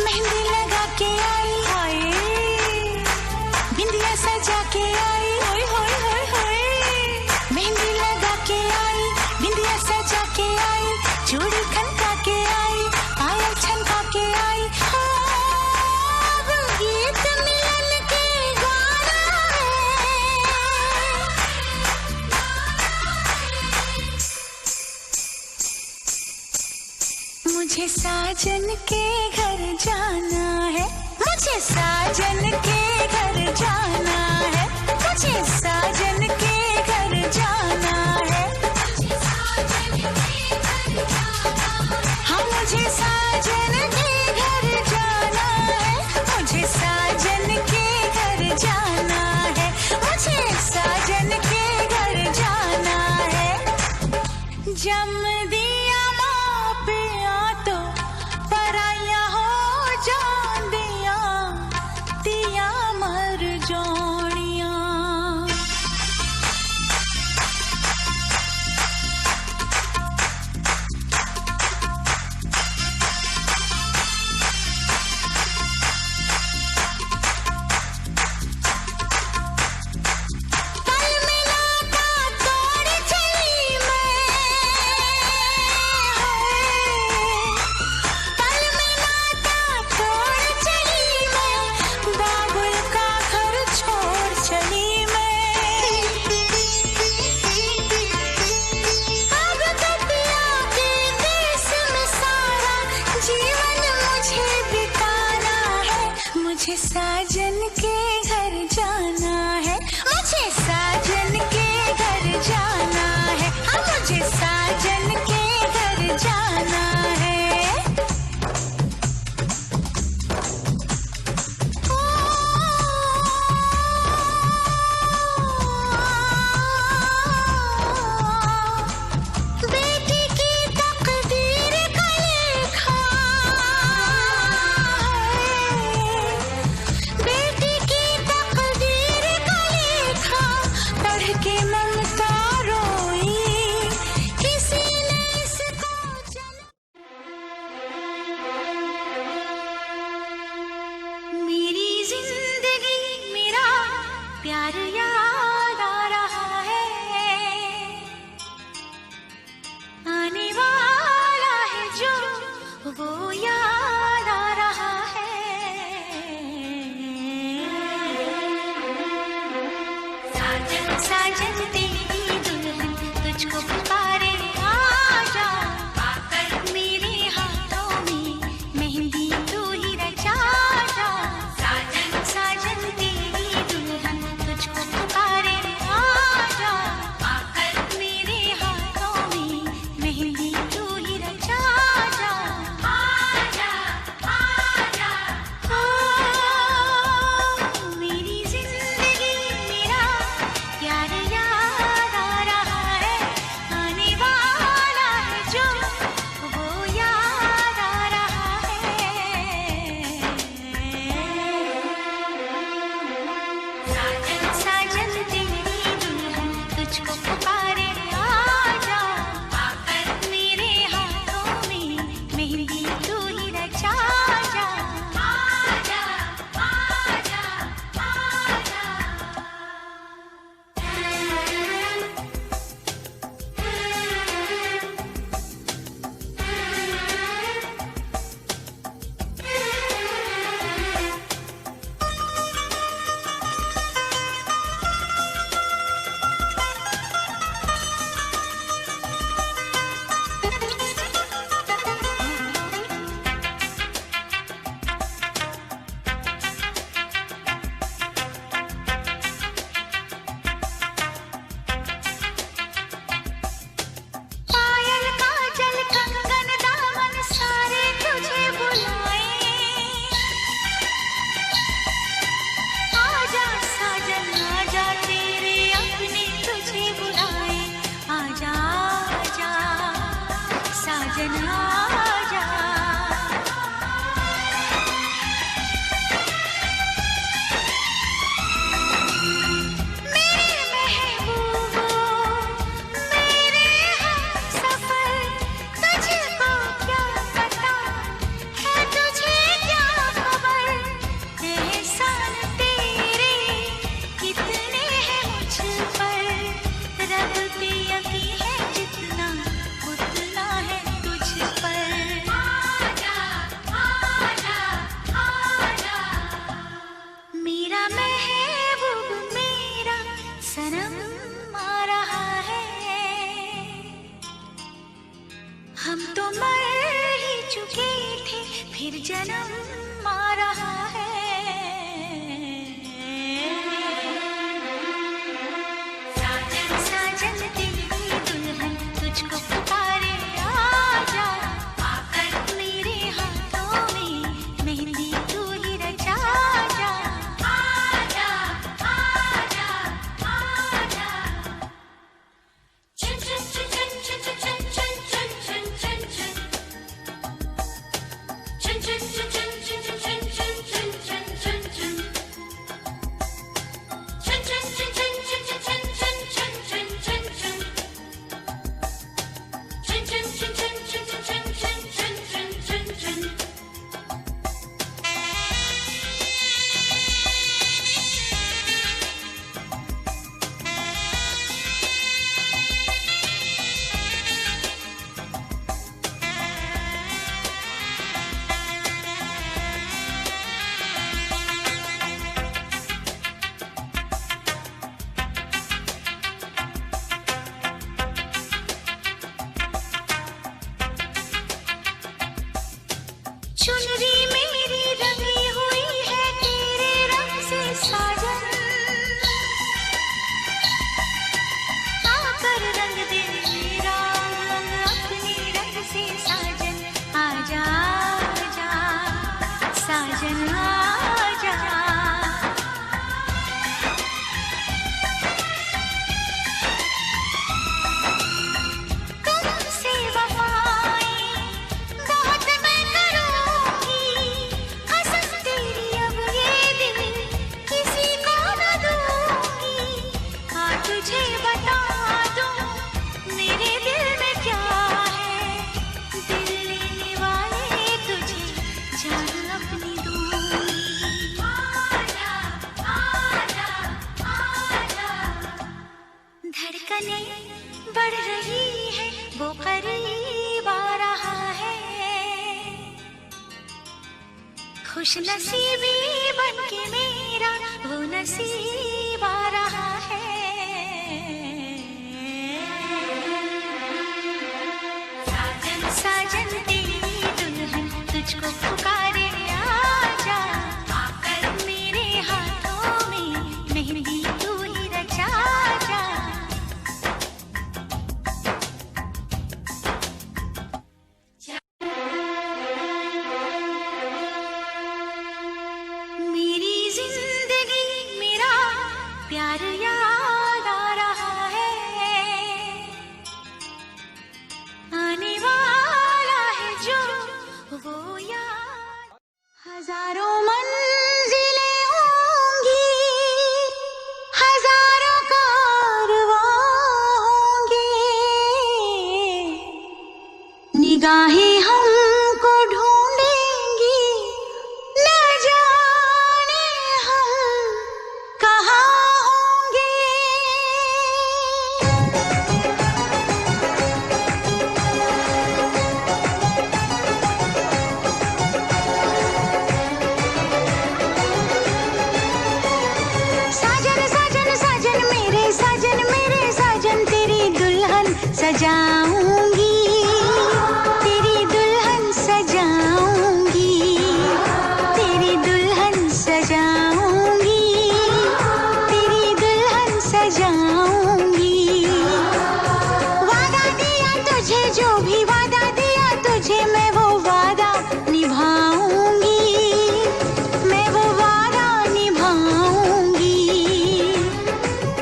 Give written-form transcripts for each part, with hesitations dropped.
मेहंदी लगा के आई हाय, बिंदिया सजा के आई होय होय होय होय। मेहंदी लगा के आई, बिंदिया सजा के आई, चूड़ी खनका के आई, पायल छनका के आई। अब गीत मिलन के गाना है। मुझे साजन के घर जाना है, मुझे साजन के घर जाना है, मुझे साजन के घर जाना है। हाँ मुझे साजन के घर जाना है, मुझे साजन के घर जाना है, मुझे साजन के घर जाना है। जम दिया माँ पिया तो पराया हो जांदिया, दिया मर जोड़िया। पल मिला था तोड़ चली मैं, पल मिला था तोड़ चली मैं, बाबुल का घर छोड़ चली मैं। अब तो पिया के देश में सारा जीवन मुझे बिताना है। मुझे साजन के घर जाना है, मुझे साजन के घर जाना है, हाँ मुझे साजन के घर जाना है। बेटी की तकदीर का लेखा है, बेटी की तकदीर का लेखा पढ़ के ममता शर्मा रहा है। साजन साजन तेरी दुल्हन तुझको पुकारे, आजा आकर मेरे हाथों में मेहंदी तू ही रचा जा। आजा आजा आजा। चुन चुन चुन चुन चुन चुन चुन चुन चुन चुन चुन चुन। चुन चुन चुन चुन चुन चुन चुन चुन चुन चुन चुन चुन। चुन चुन चुन चुन चुन चुन चुन चुन चुन चुन चुन चुन। चुन चुन चुन चुन चुन चुन चुन चुन चुन चुन चुन। चुनरी मेरी रंगी हुई है तेरे रंग से साजन, आकर रंग दे मेरा अंग अपने रंग से साजन। आजा आजा साजन आजा। तुमसे वफाएं बहुत मैं करूंगी, कसम तेरी अब ये दिल किसी को न दूंगी। हाँ तुझे बता दूं मेरे दिल में क्या है, दिल लेने वाले तुझे जान अपनी दूंगी। आजा आजा आजा। धड़कनें बढ़ रही है वो करीब आ रहा है, खुश नसीबी बन के मेरा वो नसीब आ रहा है। साजन साजन तेरी दुल्हन तुझको पुकारे, आजा आकर मेरे हाथों में मेहंदी तू ही रचा जा। मेरी जिंदगी मेरा प्यार याद आ रहा है, आने वाला है जो वो याद। हजारों मंजिलें होंगी, हजारों कारवां होंगे, निगाहें हमको ढूंढेंगी, न जाने हम कहाँ होंगे। साजन साजन साजन मेरे साजन तेरी दुल्हन सजाऊंगी, तेरी दुल्हन सजाऊंगी, तेरी दुल्हन सजाऊंगी, तेरी दुल्हन सजाऊंगी। वादा दिया तुझे, जो भी वादा दिया तुझे, मैं वो वादा निभाऊंगी, मैं वो वादा निभाऊंगी।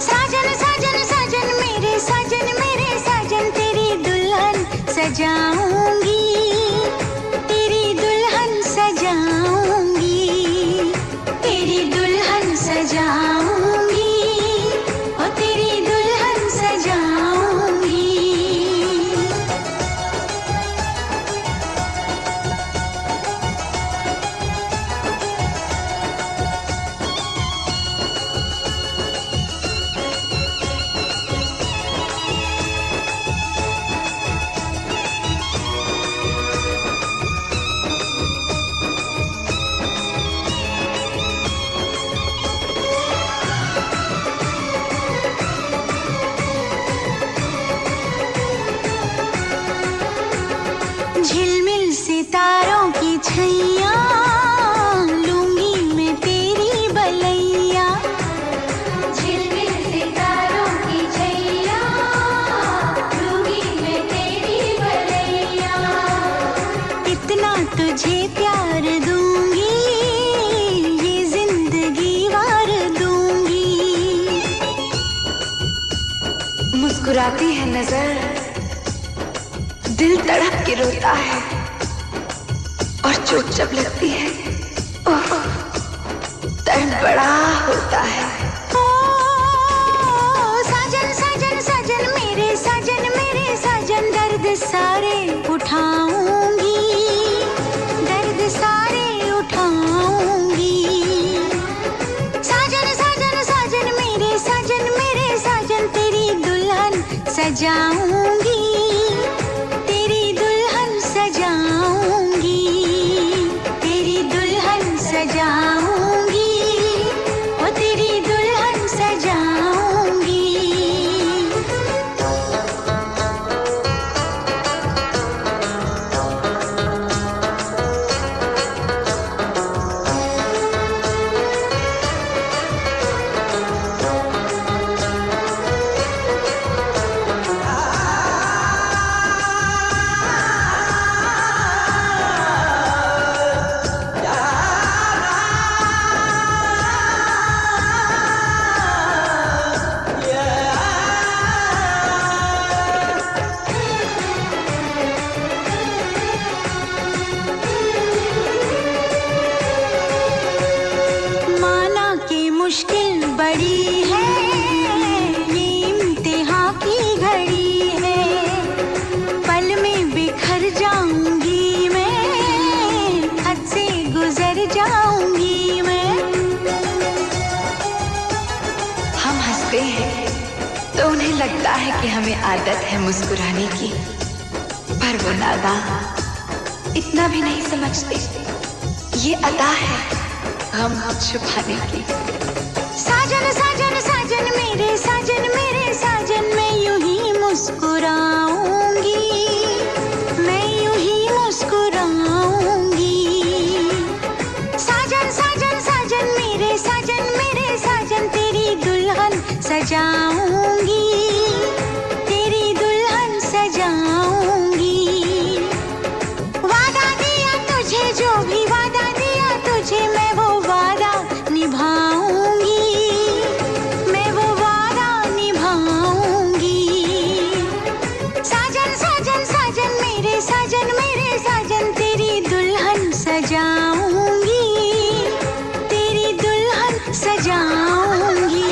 साजन साजन साजन मेरे साजन तेरी दुल्हन सजाऊंगी, तेरी दुल्हन सजाऊंगी, तेरी दुल्हन सजाऊंगी, और तेरी दुल्हन सजाऊंगी। बुलाती है नजर, दिल तड़प के रोता है और चोट जब लगती है ओह दर्द बड़ा होता है। साजन साजन साजन मेरे साजन दर्द सारे उठाऊंगी, दर्द सारे उठाऊंगी। साजन साजन साजन मेरे साजन तेरी दुल्हन सजाऊंगी, तेरी दुल्हन सजाऊंगी, तेरी दुल्हन सजाऊंगी, ओ तेरी दुल्हन सजाऊंगी। मुश्किल बड़ी है, ये इम्तिहान की घड़ी है, पल में बिखर जाऊंगी मैं, हद से गुजर जाऊंगी मैं। हम हंसते हैं तो उन्हें लगता है कि हमें आदत है मुस्कुराने की, पर वो नादान इतना भी नहीं समझते ये अदा है हम छुपाने की। साजन साजन साजन मेरे साजन मैं यूं ही मुस्कुराऊंगी, मैं यूं ही मुस्कुराऊंगी। साजन साजन साजन मेरे साजन तेरी दुल्हन सजाऊंगी, तेरी दुल्हन सजाऊंगी। वादा दिया तुझे, जो भी वादा दिया तुझे, मैं वो वादा निभाऊंगी, मैं वो वादा निभाऊंगी। साजन साजन साजन मेरे साजन तेरी दुल्हन सजाऊंगी, तेरी दुल्हन सजाऊंगी।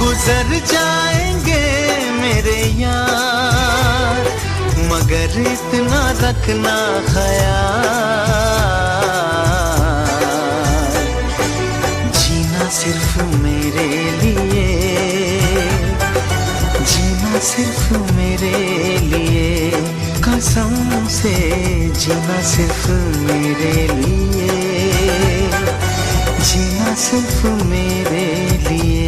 गुजर जाएंगे मेरे यार, मगर इतना रखना ख्याल, जीना सिर्फ मेरे लिए, जीना सिर्फ मेरे लिए, कसम से जीना सिर्फ मेरे लिए, जीना सिर्फ मेरे लिए।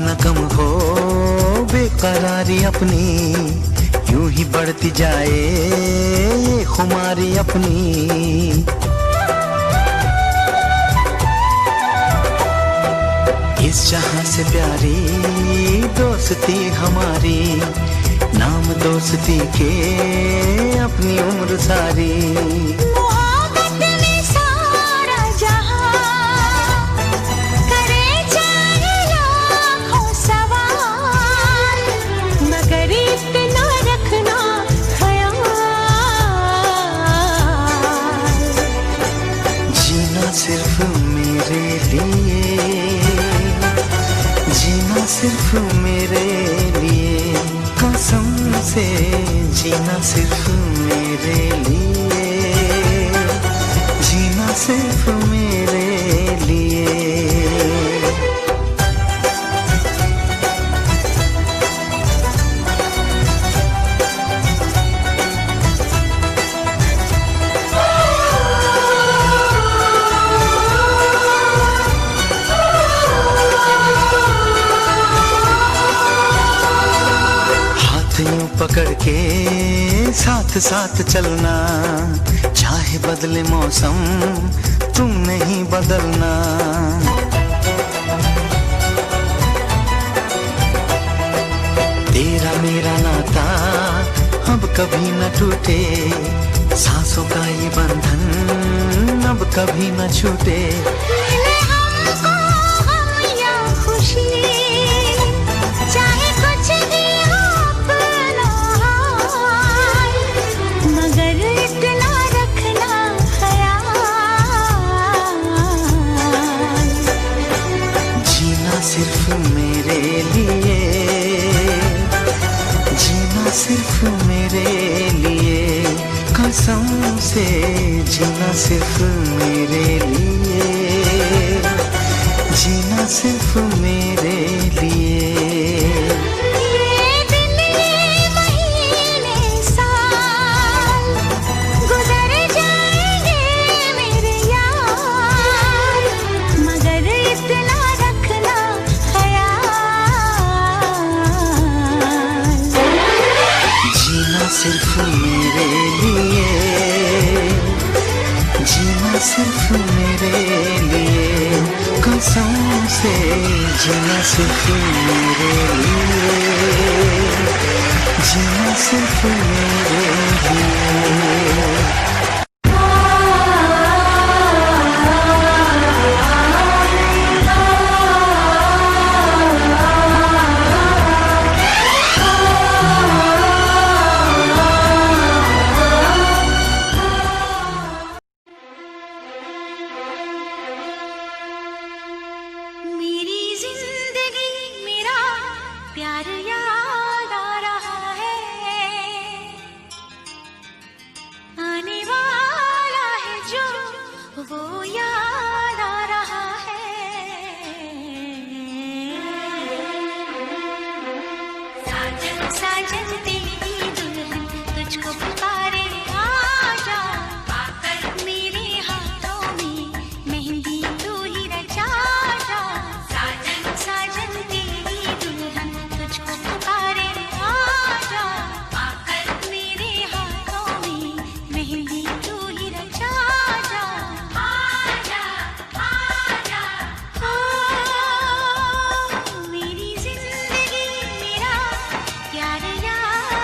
न कम हो बेकरारी अपनी, यूं ही बढ़ती जाए ये खुमारी अपनी। इस जहां से प्यारी दोस्ती हमारी, नाम दोस्ती के अपनी उम्र सारी। मोहब्बत में सारा जहां करे चाहे लाखों सवाल, मगर इतना रखना ख्याल, जीना सिर्फ मेरे लिए, जीना सिर्फ मेरे लिए, कसम से जीना सिर्फ मेरे लिए, जीना सिर्फ मेरे लिए। पकड़ के साथ साथ चलना, चाहे बदले मौसम तुम नहीं बदलना। तेरा मेरा नाता अब कभी न टूटे, सांसों का ये बंधन अब कभी न छूटे। मिले हमको गम या खुशी, चाहे कुछ भी हो अपना हाल, मगर इतना रखना ख्याल, जीना सिर्फ मेरे लिए, जीना सिर्फ मेरे लिए, कसम से जीना सिर्फ मेरे लिए, जीना सिर्फ मेरे लिए। ये दिन ये महीने साल गुजर जाएंगे मेरे यार, मगर इतना रखना ख्याल, जीना सिर्फ मेरे लिए, जीना सिर्फ मेरे लिए, कसम से जीना सिर्फ मेरे लिए, जीना सिर्फ मेरे लिए। मेरी जिंदगी मेरा प्यार याद आ रहा है, आने वाला है जो वो याद आ रहा है। साजन साजन तेरी दुल्हन तुझको पुकारे आजा, आकर मेरे हाथों में मेहंदी तू ही रचा जा। साजन साजन तेरी दुल्हन तुझको पुकारे आजा, आकर मेरे हाथों में मेहंदी तू ही रचा जा। आजा आजा ओ मेरी जिंदगी मेरा प्यार याद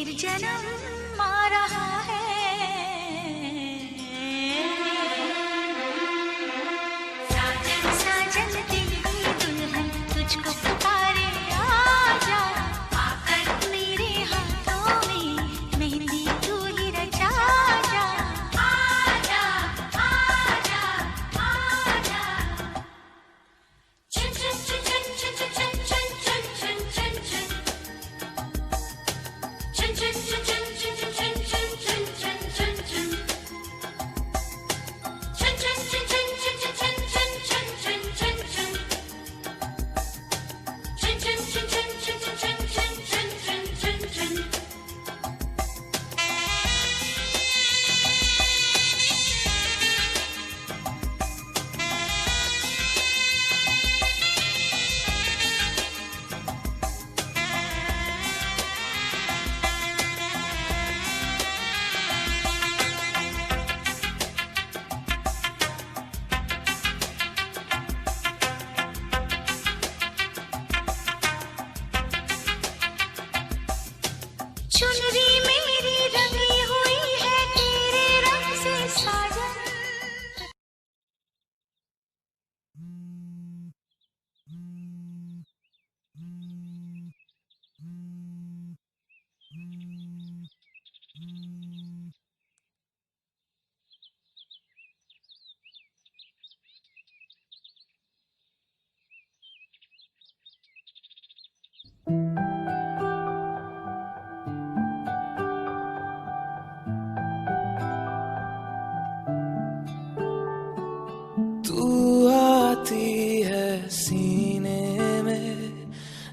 फिर जन्म आ रहा है। साजन साजन तेरी दुल्हन तुझको पुकारे, आजा आकर मेरे हाथों में मेहंदी तू ही रचा जा। आजा आजा आजा। चुन चुन चुन चुन चुन चुन चुन चुन चुन चुन चुन। चुन चुन चुन चुन चुन चुन चुन चुन चुन चुन चुन। चुन चुन चुन चुन चुन चुन चुन चुन चुन चुन चुन। चुन चुन चुन चुन चुन चुन चुन चुन चुन चुन। चुनरी मेरी रंगी हुई है तेरे रंग से साजन। तू आती है सीने में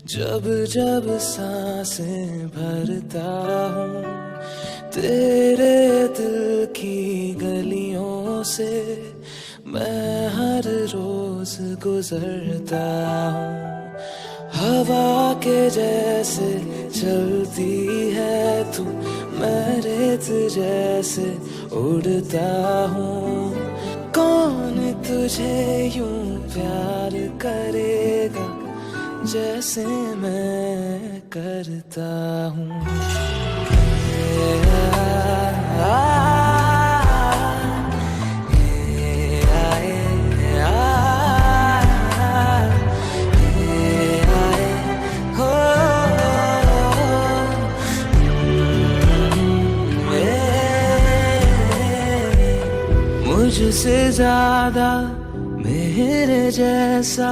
जब जब सांसें भरता हूँ, तेरे दिल की गलियों से मैं हर रोज गुजरता हूँ। हवा के जैसे चलती है तू, मैं रेत जैसे उड़ता हूँ। कौन तुझे यूं प्यार करेगा जैसे मैं करता हूँ। मुझसे ज्यादा मेरे जैसा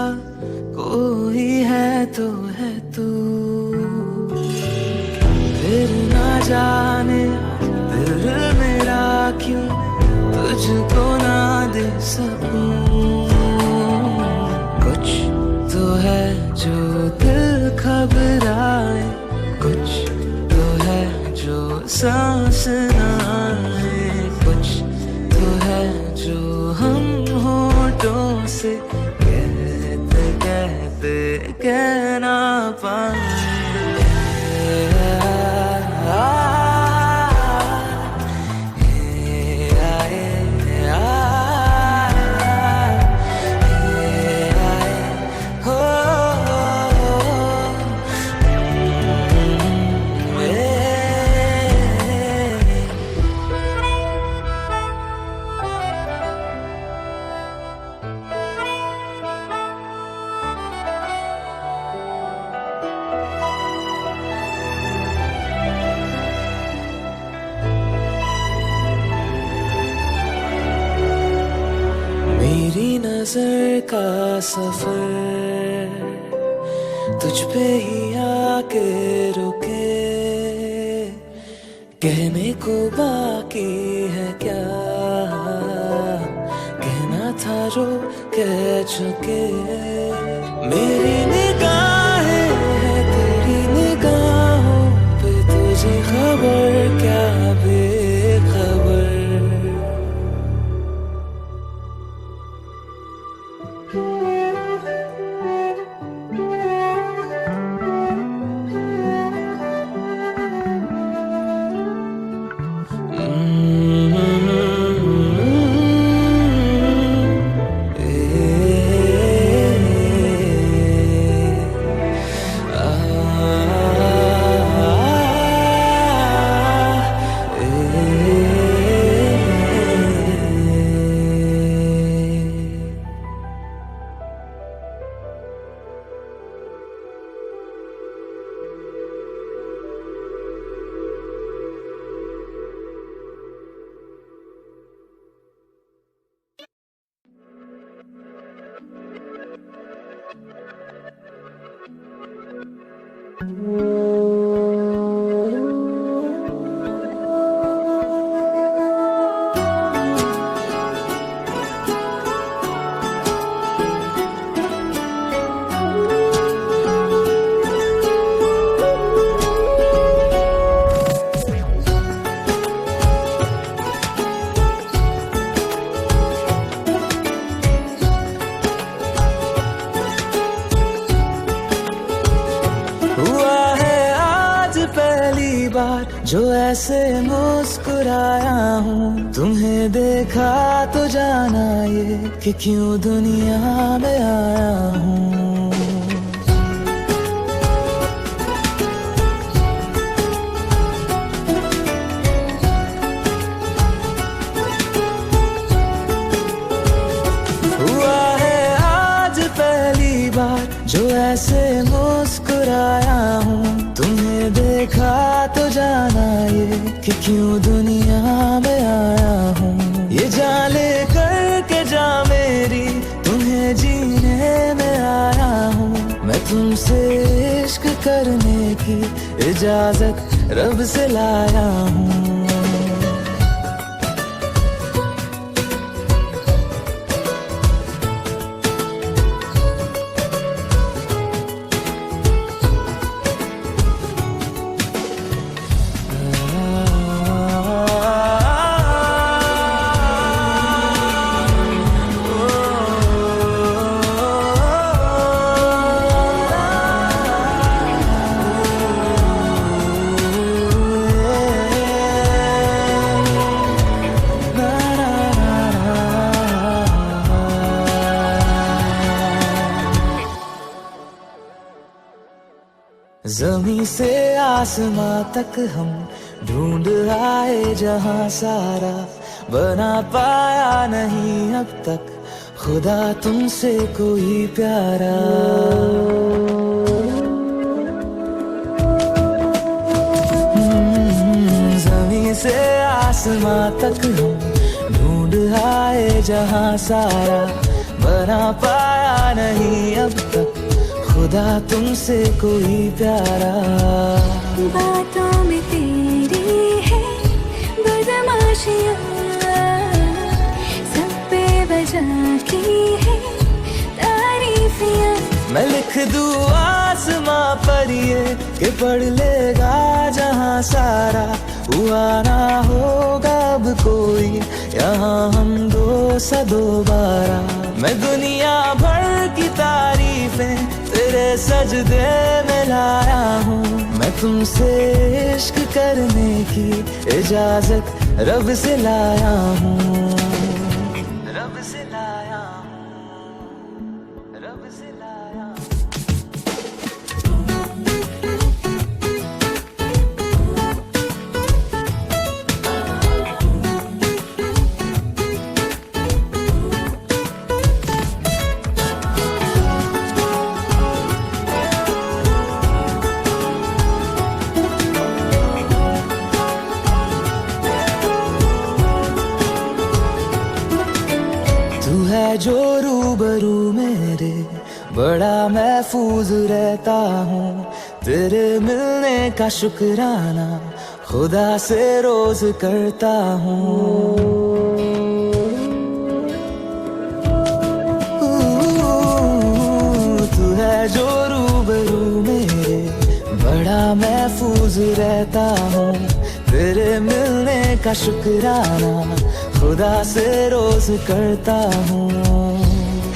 कोई है तो है तू। फिर ना जाने दिल मेरा क्यों तुझको ना दे सकूं। कुछ तो है जो दिल घबराए, कुछ तो है जो सांस ना आए, कुछ तो है जो हम होठों से कहते कहते कह ना पाए। मेरी नजर का सफर तुझ पे ही आके रुके, कहने को बाकी है क्या, कहना था जो कह चुके। मेरी निगाहें है तेरी निगाहों पे, तुझे खबर क्या बेखबर। हुआ है आज पहली बार जो ऐसे मुस्कुराया हूँ, तुम्हें देखा तो जाना ये कि क्यों दुनिया में आया हूँ। हुआ है आज पहली बार जो ऐसे मुस्कुराया हूँ, तुम्हें देखा तो जाना ये कि क्यों दुनिया में आया हूँ। ये जान ले करके जा मेरी, तुम्हें जीने में आया हूँ। मैं तुमसे इश्क करने की इजाजत रब से लाया हूँ। ज़मीं से आसमां तक हम ढूंढ आए जहां सारा, बना पाया नहीं अब तक खुदा तुमसे कोई प्यारा। ज़मीं से आसमां तक हम ढूंढ आए जहां सारा, बना पाया नहीं अब तक खुदा तुमसे कोई प्यारा। बातों में तेरी है बदमाशियाँ, सब पे वजह की है तारीफियाँ। मैं लिख दूँ आसमां पर ये कि पढ़ लेगा जहां सारा, हुआ ना होगा अब कोई यहाँ हम दो सा दोबारा। मैं दुनिया भर की तारीफें तेरे सजदे में लाया हूँ। मैं तुमसे इश्क करने की इजाजत रब से लाया हूँ। रब से लाया हूँ, रब से लाया हूँ। तू है जो रूबरू मेरे, बड़ा महफूज रहता हूँ। तेरे मिलने का शुक्राना खुदा से रोज करता हूँ। तू है जो रूबरू मेरे, बड़ा महफूज रहता हूँ। तेरे मिलने का शुक्राना खुदा से रोज करता हूँ।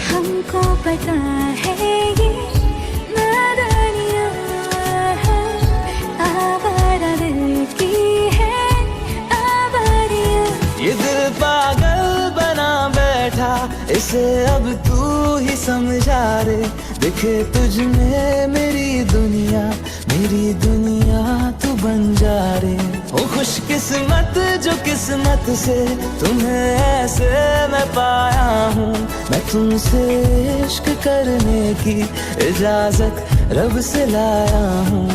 हमको पता है ये नादानियाँ हैं, आवारा दिल की है आवारियाँ। ये दिल पागल बना बैठा, इसे अब तू ही समझा रे। दिखे तुझ में मेरी दुनिया तू बन जा रे। ओ खुशकिस्मत जो किस्मत से तुम्हें ऐसे मैं पाया हूँ। मैं तुमसे इश्क करने की इजाजत रब से लाया हूँ।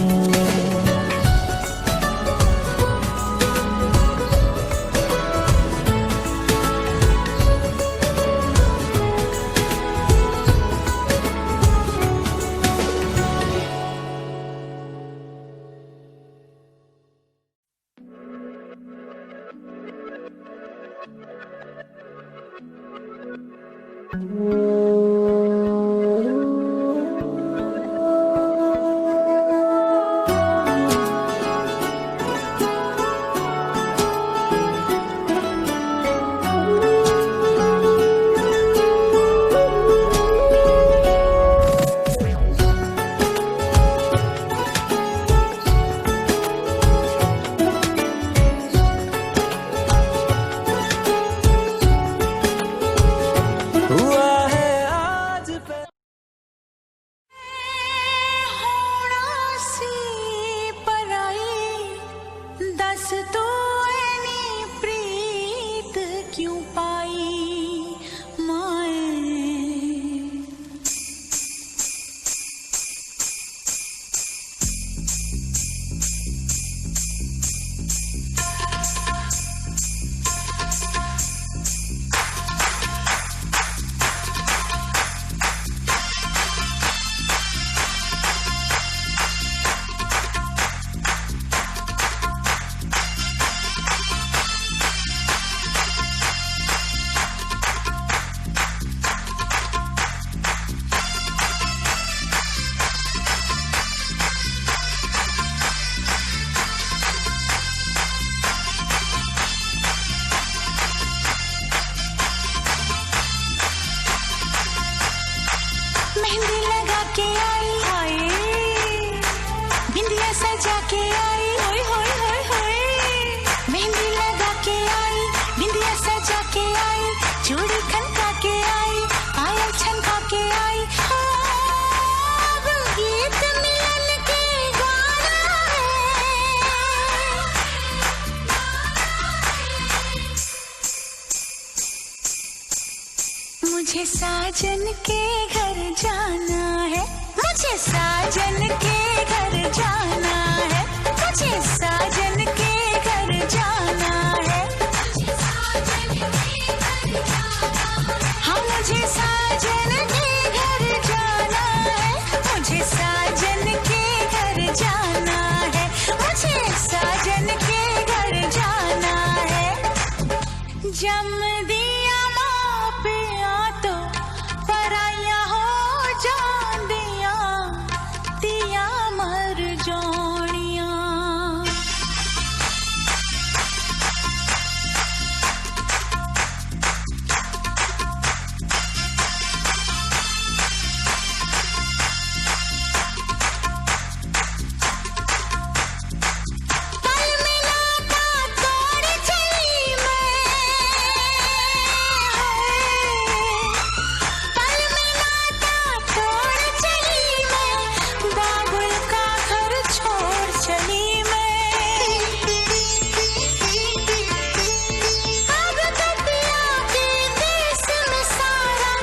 हुआ है आज होना सी पराई दस तू ऐनी प्रीत क्यों पाई माए। मेहंदी लगा के आई हाय, बिंदिया सजा के आई होय होय होय होय। मेहंदी लगा के आई, बिंदिया सजा के आई, चूड़ी खनका के आई, पायल छनका के आई। अब गीत मिलन के गाना है। मुझे साजन के घर जाना है, मुझे साजन के घर जाना है, मुझे साजन के घर जाना है। हाँ मुझे साजन के घर जाना है, मुझे साजन के घर जाना है, मुझे साजन के घर जाना है। जम दिया माँ पिया तो पराया हो जांदिया, दिया मर जानिया। पल मिलाता तोड़ चली मैं, पल मिलाता तोड़ चली मैं, बाबुल का घर छोड़ चली मैं। अब तो पिया के देश में सारा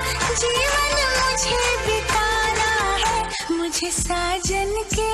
जीवन मुझे बिताना है, मुझे साजन के